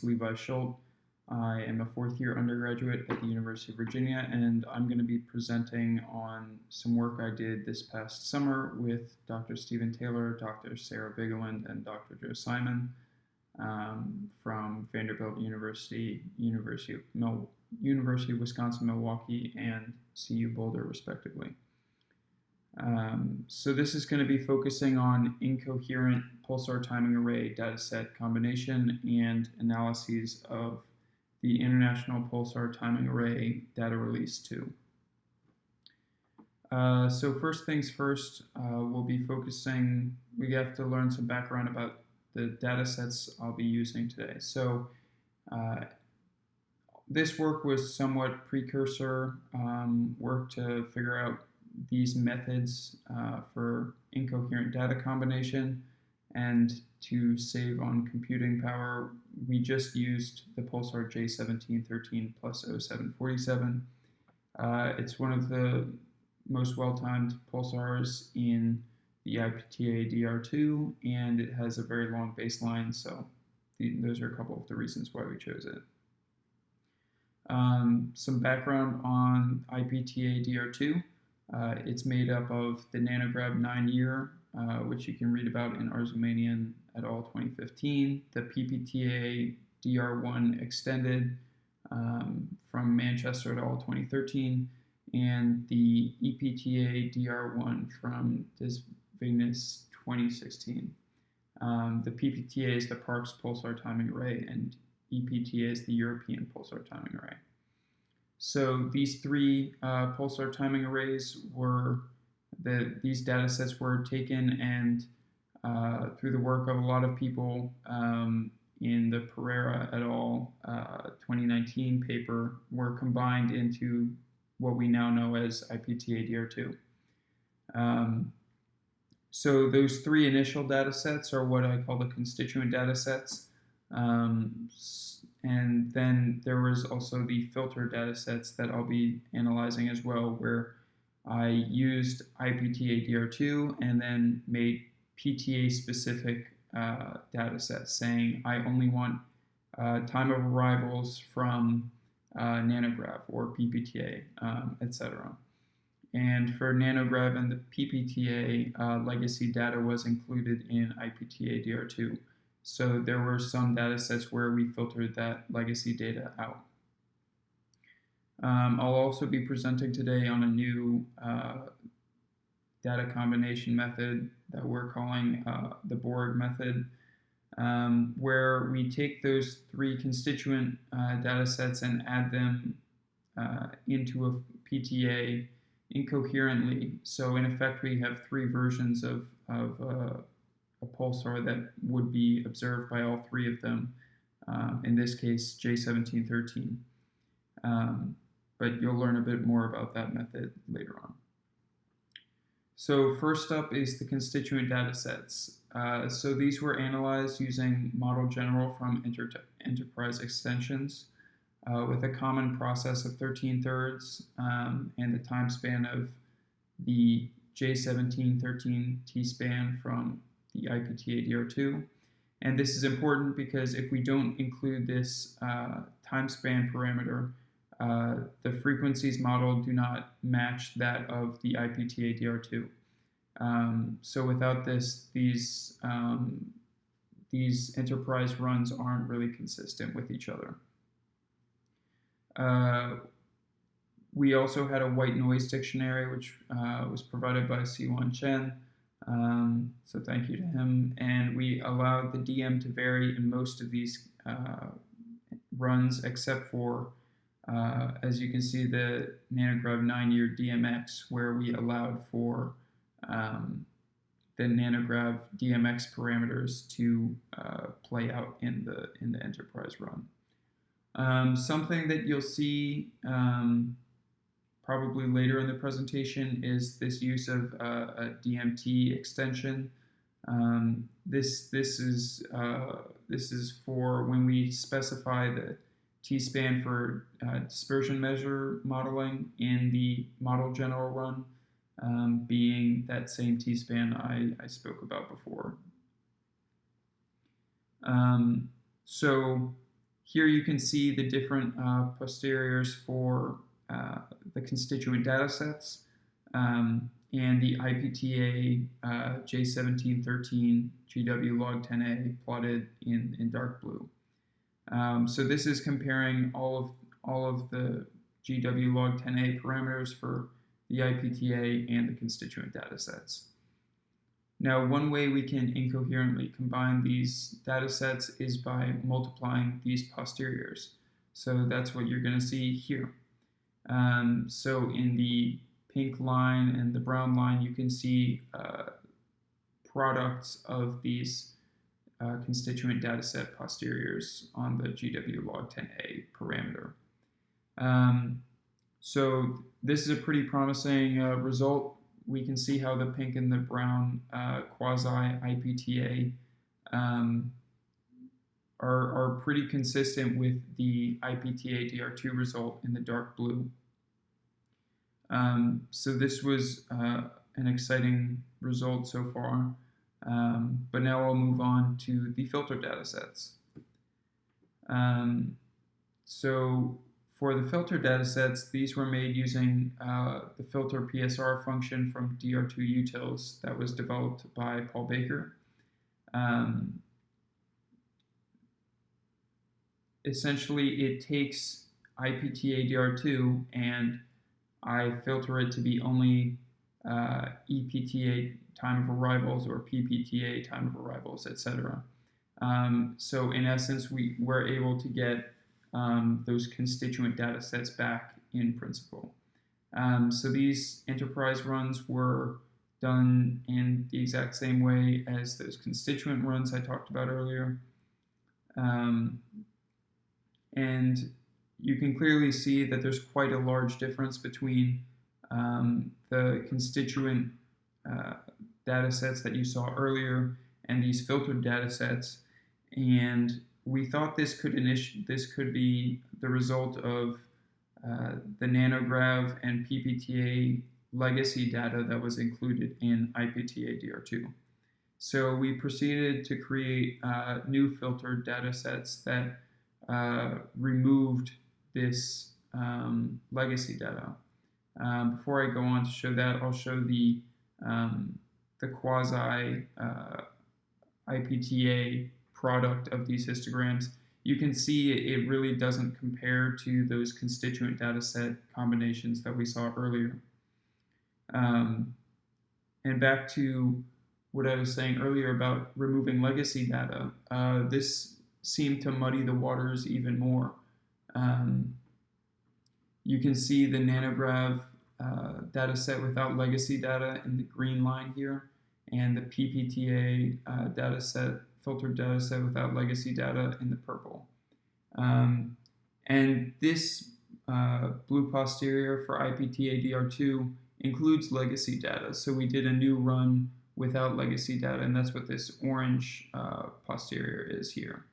Levi Schultz. I am a fourth-year undergraduate at the University of Virginia, and I'm going to be presenting on some work I did this past summer with Dr. Stephen Taylor, Dr. Sarah Vigeland, and Dr. Joe Simon from Vanderbilt University, University of Wisconsin-Milwaukee, and CU Boulder, respectively. So this is going to be focusing on incoherent pulsar timing array dataset combination and analyses of the International Pulsar Timing Array Data Release 2. So first things first, we'll be focusing, we have to learn some background about the datasets I'll be using today. So this work was somewhat precursor work to figure out these methods for incoherent data combination, and to save on computing power, we just used the pulsar J1713 plus 0747. It's one of the most well-timed pulsars in the IPTADR2, and it has a very long baseline, so those are a couple of the reasons why we chose it. Some background on IPTADR2. It's made up of the Nanograv 9-year, which you can read about in Arzumanian et al. 2015, the PPTA DR1 extended from Manchester et al. 2013, and the IPTA DR1 from Vignes 2016. The PPTA is the Parkes Pulsar Timing Array, and IPTA is the European Pulsar Timing Array. So these three pulsar timing arrays were, these data sets were taken and through the work of a lot of people in the Pereira et al. 2019 paper were combined into what we now know as IPTADR2. So those three initial data sets are what I call the constituent data sets. And then there was also the filter data sets that I'll be analyzing as well, where I used IPTADR2 and then made PTA-specific data sets, saying I only want time of arrivals from Nanograv or PPTA, etc. And for Nanograv and the PPTA, legacy data was included in IPTADR2. So there were some data sets where we filtered that legacy data out. I'll also be presenting today on a new data combination method that we're calling the Borg method, where we take those three constituent data sets and add them into a PTA incoherently. So in effect, we have three versions of a pulsar that would be observed by all three of them, in this case J1713. But you'll learn a bit more about that method later on. So first up is the constituent data sets. So these were analyzed using Model General from Enterprise Extensions with a common process of 13 thirds and the time span of the J1713 T-span from the IPTADR2. And this is important because if we don't include this time span parameter, the frequencies modeled do not match that of the IPTADR2. So without this, these enterprise runs aren't really consistent with each other. We also had a white noise dictionary, which was provided by Siwan Chen. So thank you to him. And we allowed the DM to vary in most of these runs, except for, as you can see, the Nanograv 9-year DMX, where we allowed for the Nanograv DMX parameters to play out in the enterprise run. Something that you'll see probably later in the presentation is this use of a DMT extension. This is for when we specify the T-span for dispersion measure modeling in the Model General run, being that same T-span I spoke about before. So here you can see the different posteriors for the constituent datasets and the IPTA J1713 GW log 10A plotted in dark blue. So this is comparing all of the GW log 10A parameters for the IPTA and the constituent datasets. Now, one way we can incoherently combine these datasets is by multiplying these posteriors. So that's what you're going to see here. So in the pink line and the brown line, you can see products of these constituent dataset posteriors on the GW log 10A parameter. So this is a pretty promising result. We can see how the pink and the brown quasi-IPTA are pretty consistent with the IPTADR2 result in the dark blue. So this was an exciting result so far, but now I'll move on to the filter datasets. So for the filter datasets, these were made using the filter PSR function from DR2 utils that was developed by Paul Baker. Essentially, it takes IPTADR2 and I filter it to be only EPTA time of arrivals or PPTA time of arrivals, etc. So in essence, we were able to get those constituent data sets back in principle. So these enterprise runs were done in the exact same way as those constituent runs I talked about earlier. And you can clearly see that there's quite a large difference between the constituent data sets that you saw earlier and these filtered data sets. And we thought this could be the result of the nanograv and PPTA legacy data that was included in IPTADR2. So we proceeded to create new filtered data sets that removed this legacy data. Before I go on to show that, I'll show the quasi IPTA product of these histograms. You can see it really doesn't compare to those constituent data set combinations that we saw earlier. And back to what I was saying earlier about removing legacy data, this seemed to muddy the waters even more. You can see the nanograv data set without legacy data in the green line here, and the PPTA data set, filtered data set without legacy data in the purple. And this blue posterior for IPTADR2 includes legacy data. So we did a new run without legacy data, and that's what this orange posterior is here.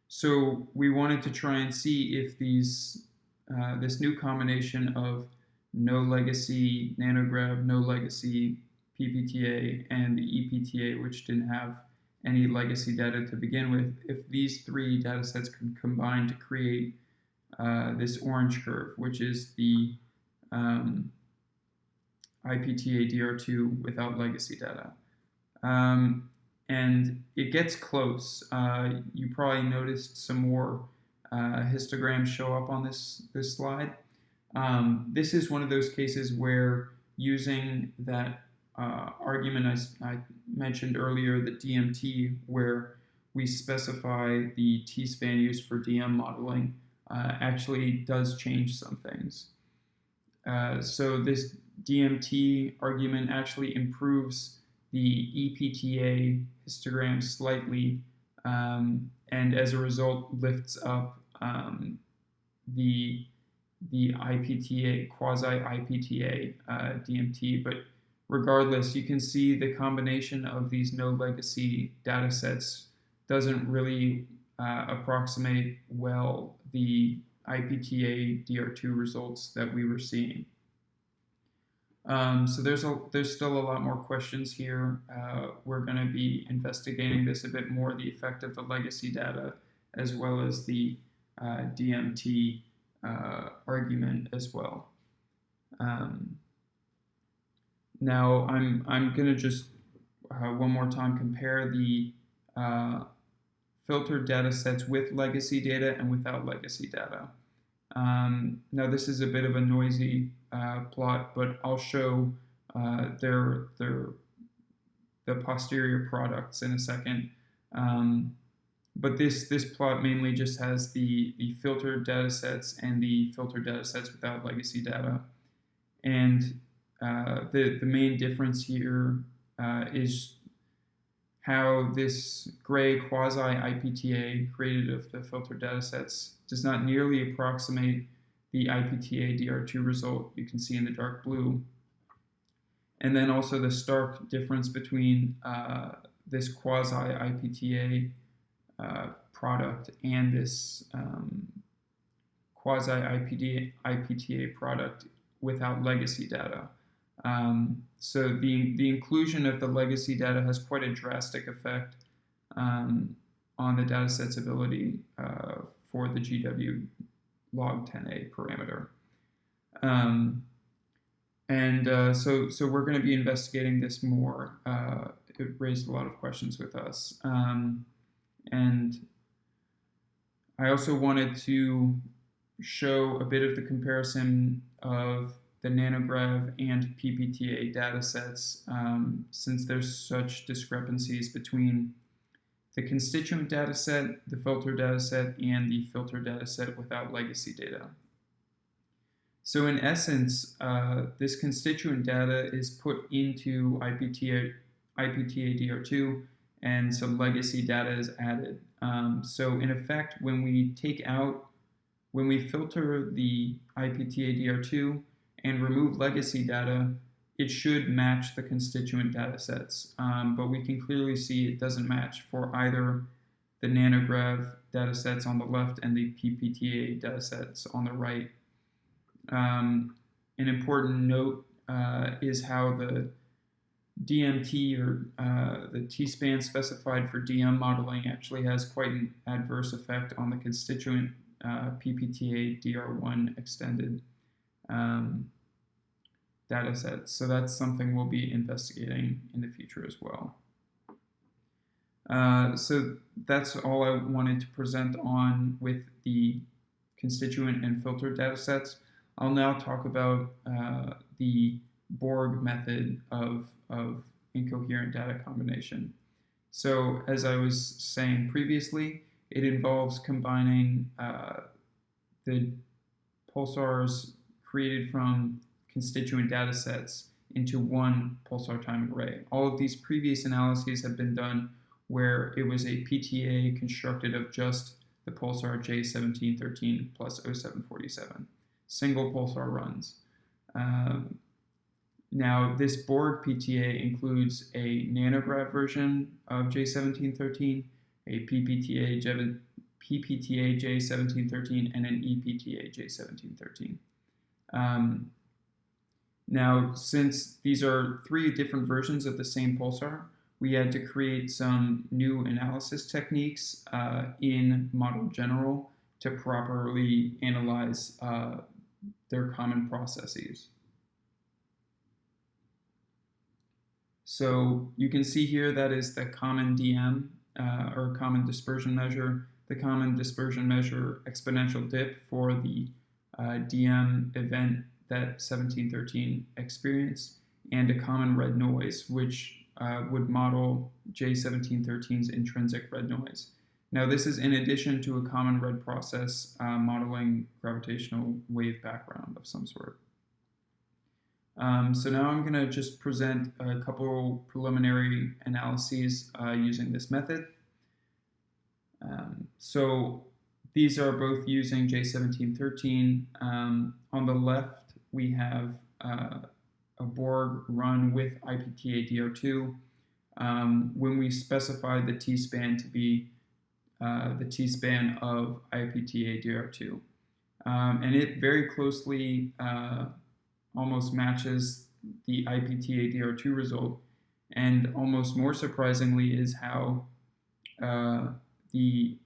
So we wanted to try and see if this new combination of no legacy nanograv, no legacy PPTA, and the EPTA, which didn't have any legacy data to begin with, if these three data sets could combine to create this orange curve, which is the IPTADR2 without legacy data. And it gets close. You probably noticed some more histograms show up on this slide. This is one of those cases where using that argument I mentioned earlier, the DMT, where we specify the T-span used for DM modeling, actually does change some things. So this DMT argument actually improves the EPTA histogram slightly, and as a result lifts up the IPTA, quasi-IPTA DMT. But regardless, you can see the combination of these no legacy data sets doesn't really approximate well the IPTADR2 results that we were seeing. So there's still a lot more questions here. We're going to be investigating this a bit more, the effect of the legacy data, as well as the DMT argument as well. Now I'm going to just one more time compare the filtered data sets with legacy data and without legacy data. Now this is a bit of a noisy plot, but I'll show the posterior products in a second. But this plot mainly just has the filtered data sets and the filtered data sets without legacy data. And the main difference here is how this gray quasi-IPTA created of the filtered datasets does not nearly approximate the IPTADR2 result you can see in the dark blue. And then also the stark difference between this quasi-IPTA product and this quasi-IPTA product without legacy data. So the inclusion of the legacy data has quite a drastic effect on the dataset's ability for the GW log 10A parameter. So we're going to be investigating this more. It raised a lot of questions with us. And I also wanted to show a bit of the comparison of the Nanograv and PPTA datasets, since there's such discrepancies between the constituent dataset, the filter dataset, and the filter dataset without legacy data. So in essence, this constituent data is put into IPTADR2, and some legacy data is added. So in effect, when we filter the IPTADR2 and remove legacy data, it should match the constituent datasets. But we can clearly see it doesn't match for either the Nanograv datasets on the left and the PPTA datasets on the right. An important note is how the DMT, or the T-span specified for DM modeling, actually has quite an adverse effect on the constituent PPTA-DR1 extended datasets. So that's something we'll be investigating in the future as well. So that's all I wanted to present on with the constituent and filtered datasets. I'll now talk about the Borg method of incoherent data combination. So as I was saying previously, it involves combining the pulsars created from constituent datasets into one pulsar timing array. All of these previous analyses have been done where it was a PTA constructed of just the pulsar J1713 plus 0747. Single pulsar runs. Now, this Borg PTA includes a Nanograv version of J1713, a PPTA J1713, and an IPTA J1713. Now, since these are three different versions of the same pulsar, we had to create some new analysis techniques in Model General to properly analyze their common processes. So you can see here that is the common DM, or common dispersion measure, the common dispersion measure exponential dip for the DM event that 1713 experienced, and a common red noise, which would model J1713's intrinsic red noise. Now this is in addition to a common red process modeling gravitational wave background of some sort. So now I'm going to just present a couple preliminary analyses using this method. So these are both using J1713. On the left, we have a Borg run with IPTADR2 when we specify the T-span to be the T-span of IPTADR2. And it very closely almost matches the IPTADR2 result. And almost more surprisingly is how the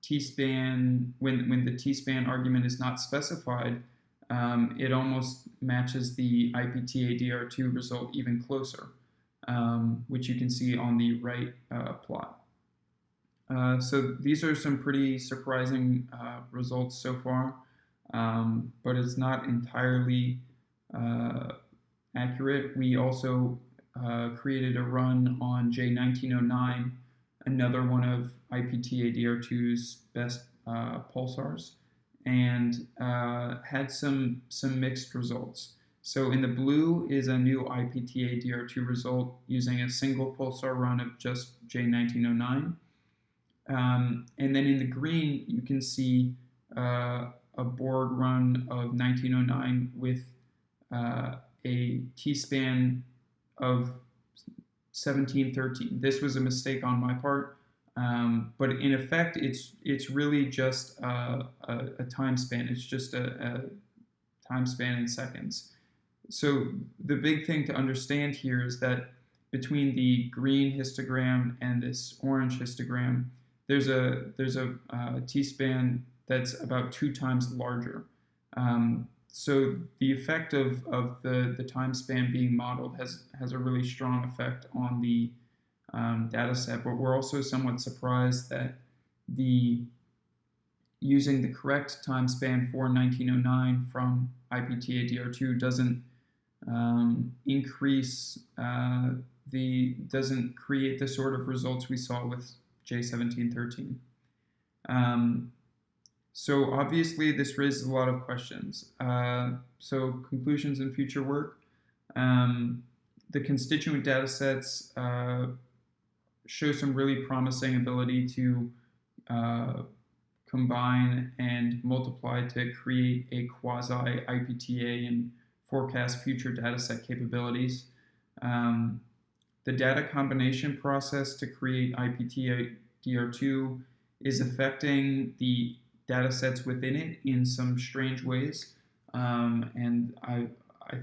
t-span, when the t-span argument is not specified, it almost matches the IPTADR2 result even closer, which you can see on the right plot. So these are some pretty surprising results so far, but it's not entirely accurate. We also created a run on J1909, another one of IPTADR2's best pulsars, and had some mixed results. So in the blue is a new IPTADR2 result using a single pulsar run of just J1909. And then in the green, you can see a Borg run of 1909 with a t-span of 1713. This was a mistake on my part, but in effect, it's really just a time span. It's just a time span in seconds. So the big thing to understand here is that between the green histogram and this orange histogram, there's a t-span that's about 2 times larger. So the effect of the time span being modeled has a really strong effect on the data set, but we're also somewhat surprised that using the correct time span for 1909 from IPTADR2 doesn't doesn't create the sort of results we saw with J1713. So obviously this raises a lot of questions. So conclusions and future work. The constituent datasets show some really promising ability to combine and multiply to create a quasi-IPTA and forecast future dataset capabilities. The data combination process to create IPTADR2 is affecting the datasets within it in some strange ways, and I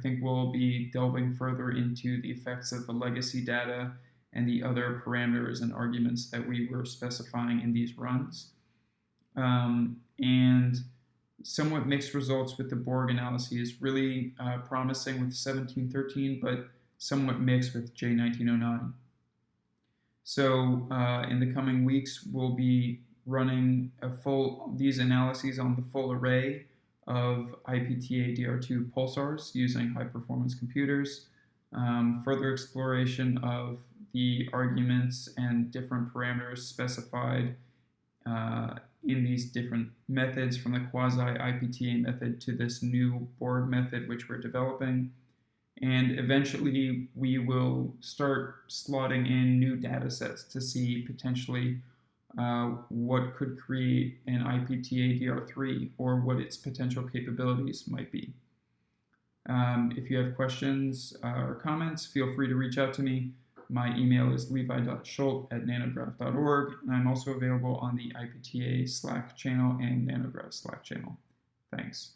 think we'll be delving further into the effects of the legacy data and the other parameters and arguments that we were specifying in these runs. And somewhat mixed results with the Borg analyses, really promising with 1713, but somewhat mixed with J1909. So in the coming weeks, we'll be running these analyses on the full array of IPTADR2 pulsars using high-performance computers, further exploration of the arguments and different parameters specified in these different methods, from the quasi-IPTA method to this new Borg method which we're developing. And eventually we will start slotting in new data sets to see potentially what could create an IPTADR3 or what its potential capabilities might be. If you have questions or comments, feel free to reach out to me. My email is levi.schult@nanograph.org, and I'm also available on the IPTA Slack channel and Nanograph Slack channel. Thanks.